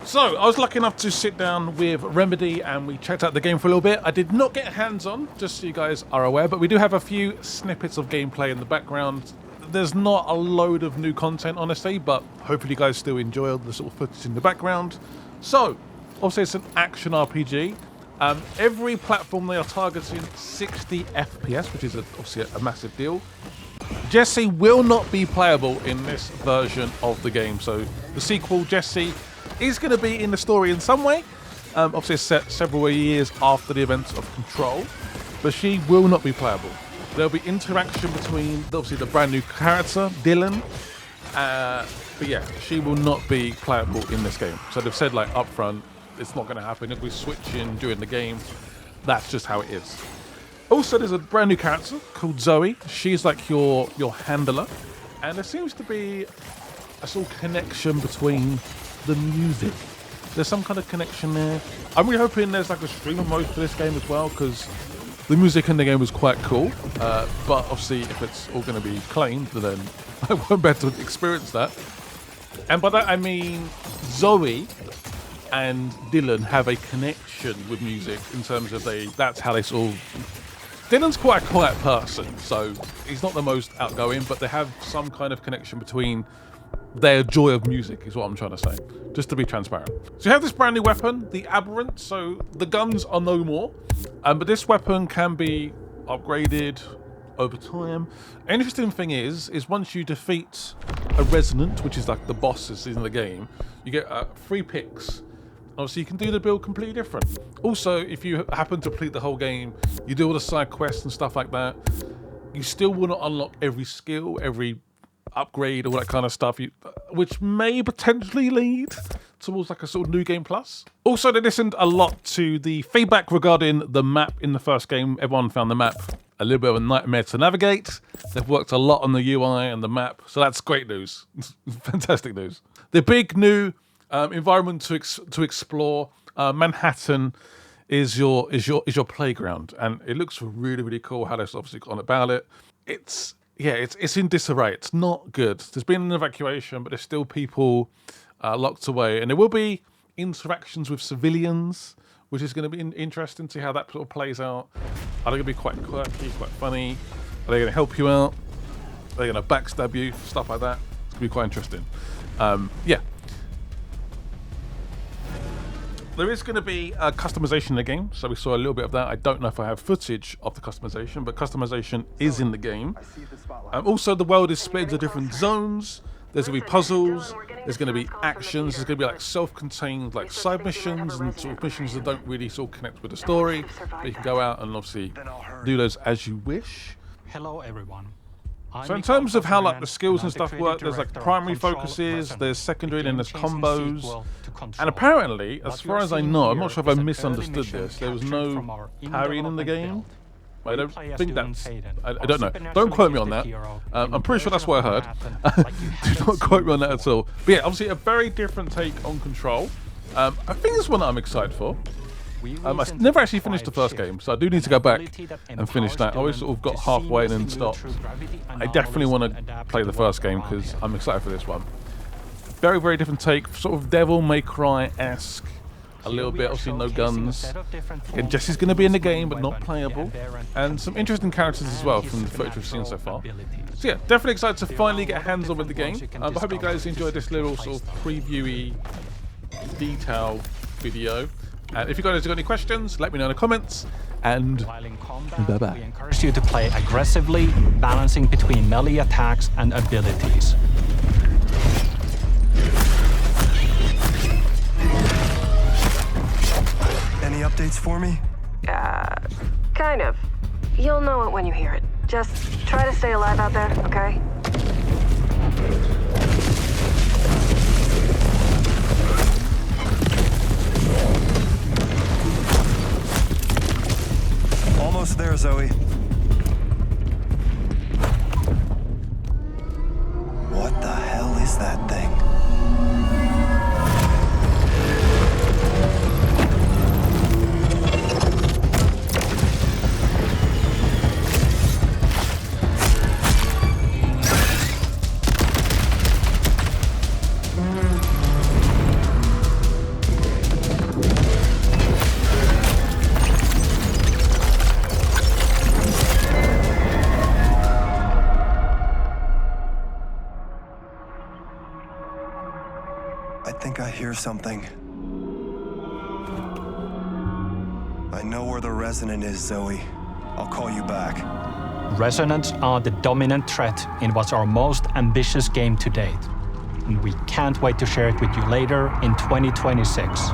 So, I was lucky enough to sit down with Remedy and we checked out the game for a little bit. I did not get hands-on, just so you guys are aware, but we do have a few snippets of gameplay in the background. There's not a load of new content, honestly, but hopefully you guys still enjoy the sort of footage in the background. So, obviously it's an action RPG. Every platform they are targeting 60 FPS, which is obviously a massive deal. Jesse will not be playable in this version of the game. So the sequel, Jesse, is going to be in the story in some way. Obviously it's set several years after the events of Control, but she will not be playable. There'll be interaction between, obviously, the brand new character, Dylan, but yeah, she will not be playable in this game. So they've said, like, up front, it's not going to happen. If we switch in during the game, that's just how it is. Also, there's a brand new character called Zoe. She's like your handler, and there seems to be a sort of connection between the music. There's some kind of connection there. I'm really hoping there's like a streamer mode for this game as well, because the music in the game was quite cool. But obviously, if it's all going to be claimed, then I won't be able to experience that. And by that I mean Zoe and Dylan have a connection with music in terms of that's how they sort of... Dylan's quite a quiet person, so he's not the most outgoing, but they have some kind of connection between their joy of music, is what I'm trying to say, just to be transparent. So you have this brand new weapon, the Aberrant. So the guns are no more, but this weapon can be upgraded over time. Interesting thing is once you defeat a Resonant, which is like the bosses in the game, you get 3 picks. Obviously, you can do the build completely different. Also, if you happen to complete the whole game, you do all the side quests and stuff like that, you still will not unlock every skill, every upgrade, all that kind of stuff, which may potentially lead towards like a sort of new game plus. Also, they listened a lot to the feedback regarding the map in the first game. Everyone found the map a little bit of a nightmare to navigate. They've worked a lot on the UI and the map, so that's great news. Fantastic news. The big new environment to explore, Manhattan is your playground, and it looks really, really cool how they've obviously gone about it. It's in disarray. It's not good. There's been an evacuation, but there's still people locked away, and there will be interactions with civilians, which is going to be interesting to see how that sort of plays out. Are they going to be quite quirky, quite funny? Are they going to help you out? Are they going to backstab you? Stuff like that. It's going to be quite interesting. Yeah. There is going to be customization in the game, so we saw a little bit of that. I don't know if I have footage of the customization, but customization is in the game. Also, the world is split into different zones. There's going to be puzzles, there's going to be actions, there's going to be like self-contained like side missions and sort of missions that don't really sort of connect with the story. But you can go out and obviously do those as you wish. Hello, everyone. So in terms of how like the skills and stuff work, there's like primary focuses, there's secondary, and there's combos. And apparently, as far as I know, I'm not sure if I misunderstood this, there was no parrying in the game. I don't think that's... I don't know. Don't quote me on that. I'm pretty sure that's what I heard. Do not quote me on that at all. But yeah, obviously a very different take on Control. I think this one I'm excited for. I never actually finished the first game, so I do need to go back and finish that. I always sort of got halfway and then stopped. I definitely want to play the first game because I'm excited for this one. Very, very different take, sort of Devil May Cry-esque. A little bit, obviously no guns. Again, Jesse's going to be in the game, but not playable. And some interesting characters as well from the footage we've seen so far. So yeah, definitely excited to finally get hands on with the game. I hope you guys enjoyed this little sort of previewy detail video. And if you guys have got any questions, let me know in the comments. And bye-bye. We encourage you to play aggressively, balancing between melee attacks and abilities. Any updates for me? Kind of. You'll know it when you hear it. Just try to stay alive out there, okay? Almost there, Zoe. What the hell is that thing? I think I hear something. I know where the Resonant is, Zoe. I'll call you back. Resonants are the dominant threat in what's our most ambitious game to date. And we can't wait to share it with you later in 2026.